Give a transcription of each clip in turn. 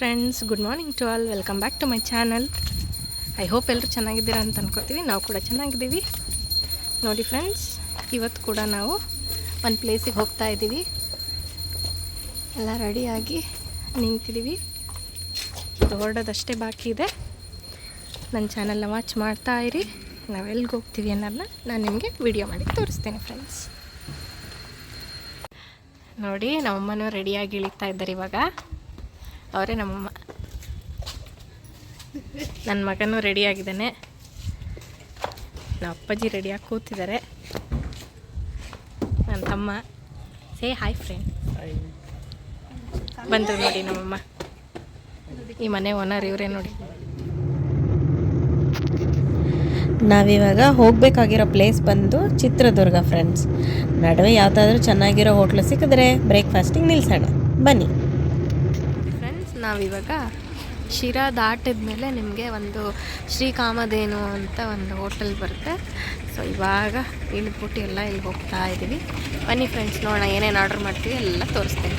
Friends, good morning to all. Welcome back to my channel. I hope ಎಲ್ಲರೂ ಚೆನ್ನಾಗಿದ್ದೀರಾ ಅಂತ ಅನ್ಕೋತೀವಿ. ನಾವು ಕೂಡ ಚೆನ್ನಾಗಿದ್ದೀವಿ. ನೋಡಿ ಫ್ರೆಂಡ್ಸ್, ಇವತ್ತು ಕೂಡ ನಾವು ಒಂದು ಪ್ಲೇಸಿಗೆ ಹೋಗ್ತಾ ಇದ್ದೀವಿ. ಎಲ್ಲ ರೆಡಿಯಾಗಿ ನಿಂತಿದ್ದೀವಿ. ಹೊರಡೋದಷ್ಟೇ ಬಾಕಿ ಇದೆ. ನನ್ನ ಚಾನಲ್ನ ವಾಚ್ ಮಾಡ್ತಾ ಇರಿ. ನಾವು ಎಲ್ಲಿಗೆ ಹೋಗ್ತೀವಿ ಅನ್ನೋದನ್ನ ನಾನು ನಿಮಗೆ ವಿಡಿಯೋ ಮಾಡಿ ತೋರಿಸ್ತೇನೆ ಫ್ರೆಂಡ್ಸ್. ನೋಡಿ, ನಮ್ಮಮ್ಮನೂ ರೆಡಿಯಾಗಿ ಇಳಿತಾ ಇದ್ದಾರೆ. ಇವಾಗ ಅವರೇ ನಮ್ಮಮ್ಮ. ನನ್ನ ಮಗನೂ ರೆಡಿಯಾಗಿದ್ದಾನೆ. ನಮ್ಮ ಅಪ್ಪಾಜಿ ರೆಡಿಯಾಗಿ ಕೂತಿದ್ದಾರೆ. ನನ್ನ ತಮ್ಮ ಸೇ ಹಾಯ್ ಫ್ರೆಂಡ್. ಬಂದರು ನೋಡಿ ನಮ್ಮಮ್ಮ. ಈ ಮನೆ ಓನರ್ ಇವರೇ ನೋಡಿ. ನಾವಿವಾಗ ಹೋಗಬೇಕಾಗಿರೋ ಪ್ಲೇಸ್ ಬಂದು ಚಿತ್ರದುರ್ಗ ಫ್ರೆಂಡ್ಸ್. ನಡುವೆ ಯಾವುದಾದ್ರೂ ಚೆನ್ನಾಗಿರೋ ಹೋಟ್ಲು ಸಿಕ್ಕಿದ್ರೆ ಬ್ರೇಕ್ಫಾಸ್ಟಿಗೆ ನಿಲ್ಲಿಸೋಣ ಬನ್ನಿ ಫ್ರೆಂಡ್ಸ್. ನಾವಿವಾಗ ಶಿರಾ ದಾಟಿದ ಮೇಲೆ ನಿಮಗೆ ಒಂದು ಶ್ರೀಕಾಮಧೇನು ಅಂತ ಒಂದು ಹೋಟೆಲ್ ಬರುತ್ತೆ. ಸೊ ಇವಾಗ ಇಳಿದ್ಬಿಟ್ಟು ಎಲ್ಲ ಇಲ್ಲಿ ಹೋಗ್ತಾ ಇದ್ದೀವಿ. ಬನ್ನಿ ಫ್ರೆಂಡ್ಸ್, ನೋಡೋಣ ಏನೇನು ಆರ್ಡ್ರ್ ಮಾಡ್ತೀವಿ ಎಲ್ಲ ತೋರಿಸ್ತೀನಿ.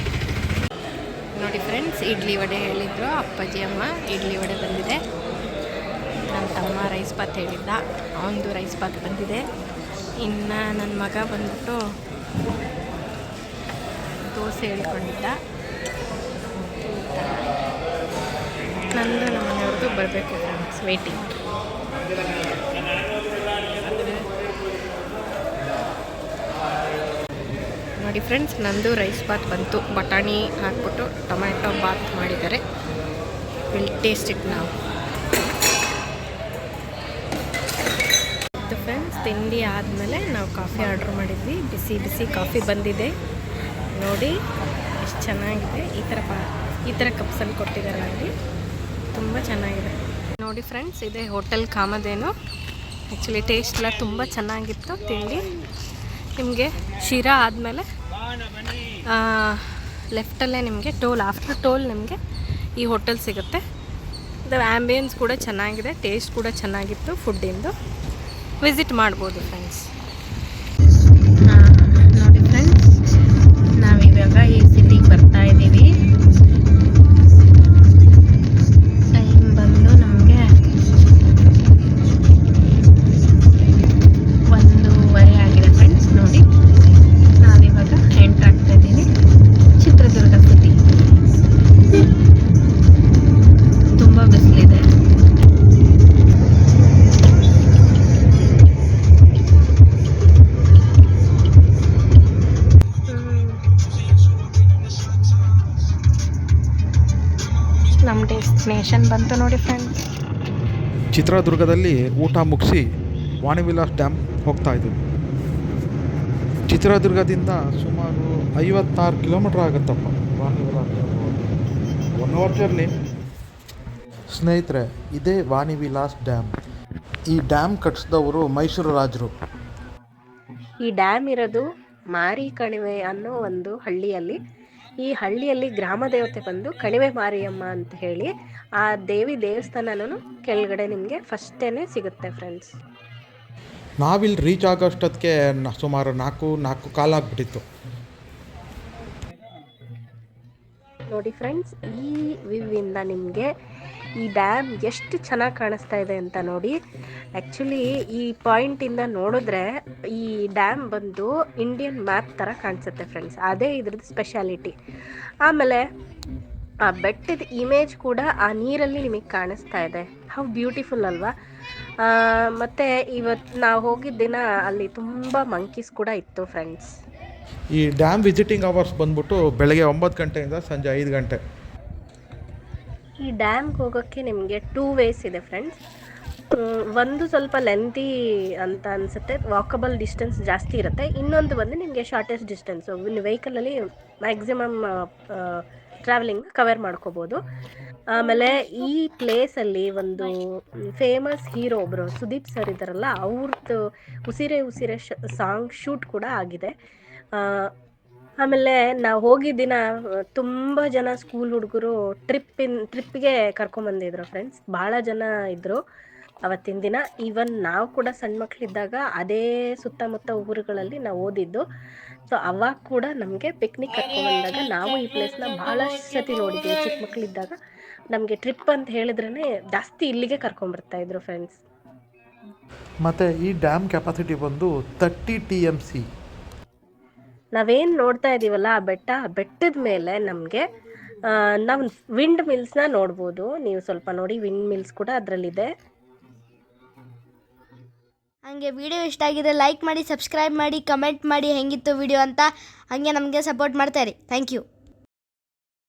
ನೋಡಿ ಫ್ರೆಂಡ್ಸ್, ಇಡ್ಲಿ ವಡೆ ಹೇಳಿದ್ರು ಅಪ್ಪಾಜಿ ಅಮ್ಮ. ಇಡ್ಲಿ ವಡೆ ಬಂದಿದೆ. ನನ್ನ ತಮ್ಮ ರೈಸ್ ಬಾತ್ ಹೇಳಿದ್ದ, ಅವನದು ರೈಸ್ ಬಾತ್ ಬಂದಿದೆ. ಇನ್ನು ನನ್ನ ಮಗ ಬಂದ್ಬಿಟ್ಟು ದೋಸೆ ಹೇಳ್ಕೊಂಡಿದ್ದ. ನಂದು ನಮ್ಮ ಮನೆಯವ್ರದ್ದು ಬರಬೇಕು ಫ್ರೆಂಡ್ಸ್, ವೆಯ್ಟಿಂಗ್. ನೋಡಿ ಫ್ರೆಂಡ್ಸ್, ನಂದು ರೈಸ್ ಬಾತ್ ಬಂತು. ಬಟಾಣಿ ಹಾಕ್ಬಿಟ್ಟು ಟೊಮ್ಯಾಟೊ ಬಾತ್ ಮಾಡಿದ್ದಾರೆ. ವಿಲ್ ಟೇಸ್ಟ್ ಇಟ್ ನಾವು. ಫ್ರೆಂಡ್ಸ್, ತಿಂಡಿ ಆದಮೇಲೆ ನಾವು ಕಾಫಿ ಆರ್ಡ್ರ್ ಮಾಡಿದ್ವಿ. ಬಿಸಿ ಬಿಸಿ ಕಾಫಿ ಬಂದಿದೆ ನೋಡಿ, ಎಷ್ಟು ಚೆನ್ನಾಗಿದೆ. ಈ ಥರ ಕಪ್ಸಲ್ಲಿ ಕೊಟ್ಟಿದ್ದಾರೆ ಅಲ್ಲಿ, ತುಂಬ ಚೆನ್ನಾಗಿದೆ ನೋಡಿ ಫ್ರೆಂಡ್ಸ್. ಇದೆ ಹೋಟೆಲ್ ಕಾಮಧೇನು. ಆ್ಯಕ್ಚುಲಿ ಟೇಸ್ಟ್ ಎಲ್ಲ ತುಂಬ ಚೆನ್ನಾಗಿತ್ತು ತಿಂಡಿ. ನಿಮಗೆ ಶಿರಾ ಆದಮೇಲೆ ಲೆಫ್ಟಲ್ಲೇ ನಿಮಗೆ ಟೋಲ್, ಆಫ್ಟರ್ ಟೋಲ್ ನಿಮಗೆ ಈ ಹೋಟೆಲ್ ಸಿಗುತ್ತೆ. ಇದು ಆ್ಯಂಬಿಯನ್ಸ್ ಕೂಡ ಚೆನ್ನಾಗಿದೆ, ಟೇಸ್ಟ್ ಕೂಡ ಚೆನ್ನಾಗಿತ್ತು. ಫುಡ್ಡಿಂದು ವಿಸಿಟ್ ಮಾಡ್ಬೋದು ಫ್ರೆಂಡ್ಸ್. ನೋಡಿ ಫ್ರೆಂಡ್ಸ್, ನಾವಿವಾಗ ಈ ಸಿಟಿಗೆ ಬರ್ತಾ ಇದ್ದೀವಿ. ಟೈಮ್ ಬಂದು ನಮಗೆ 1:15 ಆಗಿದೆ ಫ್ರೆಂಡ್ಸ್. ನೋಡಿ, ನಾವಿವಾಗ ಎಂಟರ್ ಆಗ್ತಾ ಇದ್ದೀವಿ ಚಿತ್ರದುರ್ಗ ಸಿಟಿ. ತುಂಬ ಬಿಸಿಲಿದೆ. ನಮ್ಮ ಡೆಸ್ಟಿನೇಷನ್ ಬಂತು ನೋಡಿ ಫ್ರೆಂಡ್ಸ್. ಚಿತ್ರದುರ್ಗದಲ್ಲಿ ಊಟ ಮುಗಿಸಿ ವಾಣಿವಿಲಾಸ್ ಡ್ಯಾಮ್ ಹೋಗ್ತಾ ಇದ್ದೀವಿ. ಚಿತ್ರದುರ್ಗದಿಂದ ಸುಮಾರು 56 ಕಿಲೋಮೀಟ್ರ್ ಆಗುತ್ತಪ್ಪ ವಾಣಿವಿಲಾಸ್ ಡ್ಯಾಮ್. 1 hour journey. ಸ್ನೇಹಿತರೆ, ಇದೇ ವಾಣಿವಿಲಾಸ್ ಡ್ಯಾಮ್. ಈ ಡ್ಯಾಮ್ ಕಟ್ಟಿಸಿದವರು ಮೈಸೂರು ರಾಜರು. ಈ ಡ್ಯಾಮ್ ಇರೋದು ಮಾರಿ ಕಣಿವೆ ಅನ್ನೋ ಒಂದು ಹಳ್ಳಿಯಲ್ಲಿ. ಈ ಹಳ್ಳಿಯಲ್ಲಿ ಗ್ರಾಮ ದೇವತೆ ಬಂದು ಕಣಿವೆ ಮಾರಿಯಮ್ಮ ಅಂತ ಹೇಳಿ ಆ ದೇವಿ ದೇವಸ್ಥಾನನೂ ಕೆಳಗಡೆ ನಿಮಗೆ ಫಸ್ಟೇನೆ ಸಿಗುತ್ತೆ ಫ್ರೆಂಡ್ಸ್. ನಾವಿಲ್ಲಿ ರೀಚ್ ಆಗೋಷ್ಟೊತ್ತಿಗೆ ಸುಮಾರು 4 ಕಾಲ ಆಗಿಬಿಟ್ಟಿತ್ತು. ನೋಡಿ ಫ್ರೆಂಡ್ಸ್, ಈ ವ್ಯೂವಿಂದ ನಿಮಗೆ ಈ ಡ್ಯಾಮ್ ಎಷ್ಟು ಚೆನ್ನಾಗಿ ಕಾಣಿಸ್ತಾ ಇದೆ ಅಂತ ನೋಡಿ. ಆ್ಯಕ್ಚುಲಿ ಈ ಪಾಯಿಂಟಿಂದ ನೋಡಿದ್ರೆ ಈ ಡ್ಯಾಮ್ ಬಂದು ಇಂಡಿಯನ್ ಮ್ಯಾಪ್ ಥರ ಕಾಣಿಸುತ್ತೆ ಫ್ರೆಂಡ್ಸ್. ಅದೇ ಇದ್ರದ್ದು ಸ್ಪೆಷಾಲಿಟಿ. ಆಮೇಲೆ ಆ ಬೆಟ್ಟದ ಇಮೇಜ್ ಕೂಡ ಆ ನೀರಲ್ಲಿ ನಿಮಗೆ ಕಾಣಿಸ್ತಾ ಇದೆ. ಹೌ ಬ್ಯೂಟಿಫುಲ್ ಅಲ್ವಾ. ಮತ್ತು ಇವತ್ತು ನಾವು ಹೋಗಿದ್ದ ದಿನ ಅಲ್ಲಿ ತುಂಬ ಮಂಕೀಸ್ ಕೂಡ ಇತ್ತು ಫ್ರೆಂಡ್ಸ್. ಈ ಡ್ಯಾಮ್ ವಿಸಿಟಿಂಗ್ ಅವರ್ಸ್ ಬಂದ್ಬಿಟ್ಟು ಬೆಳಗ್ಗೆ 9 ಗಂಟೆಯಿಂದ ಸಂಜೆ 5 ಗಂಟೆ. ಈ ಡ್ಯಾಮ್ಗೆ ಹೋಗೋಕ್ಕೆ ನಿಮಗೆ 2 ವೇಸ್ ಇದೆ ಫ್ರೆಂಡ್ಸ್. ಒಂದು ಸ್ವಲ್ಪ ಲೆಂತಿ ಅಂತ ಅನಿಸುತ್ತೆ, ವಾಕಬಲ್ ಡಿಸ್ಟೆನ್ಸ್ ಜಾಸ್ತಿ ಇರುತ್ತೆ. ಇನ್ನೊಂದು ಬಂದು ನಿಮಗೆ ಶಾರ್ಟೆಸ್ಟ್ ಡಿಸ್ಟೆನ್ಸು. ವೆಹಿಕಲಲ್ಲಿ ಮ್ಯಾಕ್ಸಿಮಮ್ ಟ್ರಾವೆಲಿಂಗ್ ಕವರ್ ಮಾಡ್ಕೋಬೋದು. ಆಮೇಲೆ ಈ ಪ್ಲೇಸಲ್ಲಿ ಒಂದು ಫೇಮಸ್ ಹೀರೋ ಒಬ್ಬರು ಸುದೀಪ್ ಸರ್ ಇದ್ದಾರಲ್ಲ, ಅವ್ರದ್ದು ಉಸಿರೇ ಉಸಿರೇ ಸಾಂಗ್ ಶೂಟ್ ಕೂಡ ಆಗಿದೆ. ಆಮೇಲೆ ನಾವು ಹೋಗಿದ್ದ ದಿನ ತುಂಬ ಜನ ಸ್ಕೂಲ್ ಹುಡುಗರು ಟ್ರಿಪ್ಪಿಗೆ ಕರ್ಕೊಂಬಂದಿದ್ರು ಫ್ರೆಂಡ್ಸ್. ಭಾಳ ಜನ ಇದ್ದರು ಅವತ್ತಿನ ದಿನ. ಈವನ್ ನಾವು ಕೂಡ ಸಣ್ಣ ಮಕ್ಕಳಿದ್ದಾಗ ಅದೇ ಸುತ್ತಮುತ್ತ ಊರುಗಳಲ್ಲಿ ನಾವು ಓದಿದ್ದು. ಸೊ ಅವಾಗ ಕೂಡ ನಮಗೆ ಪಿಕ್ನಿಕ್ ಕರ್ಕೊಂಡ್ಬಂದಾಗ ನಾವು ಈ ಪ್ಲೇಸ್ನ ಭಾಳಷ್ಟು ಸತಿ ನೋಡಿದ್ದೀವಿ ಚಿಕ್ಕ ಮಕ್ಕಳಿದ್ದಾಗ. ನಮಗೆ ಟ್ರಿಪ್ ಅಂತ ಹೇಳಿದ್ರೇ ಜಾಸ್ತಿ ಇಲ್ಲಿಗೆ ಕರ್ಕೊಂಬರ್ತಾಯಿದ್ರು ಫ್ರೆಂಡ್ಸ್. ಮತ್ತು ಈ ಡ್ಯಾಮ್ ಕೆಪಾಸಿಟಿ ಬಂದು 30 TMC. ನಾವೇನು ನೋಡ್ತಾ ಇದ್ದೀವಲ್ಲ ಆ ಬೆಟ್ಟದ ಮೇಲೆ ನಮಗೆ ನಾವು ವಿಂಡ್ ಮಿಲ್ಸ್ನ ನೋಡ್ಬೋದು. ನೀವು ಸ್ವಲ್ಪ ನೋಡಿ, ವಿಂಡ್ ಮಿಲ್ಸ್ ಕೂಡ ಅದರಲ್ಲಿದೆ. ಹಾಗೆ ವಿಡಿಯೋ ಇಷ್ಟ ಆಗಿದ್ರೆ ಲೈಕ್ ಮಾಡಿ, ಸಬ್ಸ್ಕ್ರೈಬ್ ಮಾಡಿ, ಕಮೆಂಟ್ ಮಾಡಿ ಹೆಂಗಿತ್ತು ವಿಡಿಯೋ ಅಂತ. ಹಾಗೆ ನಮಗೆ ಸಪೋರ್ಟ್ ಮಾಡ್ತಾಯಿರಿ. Thank you.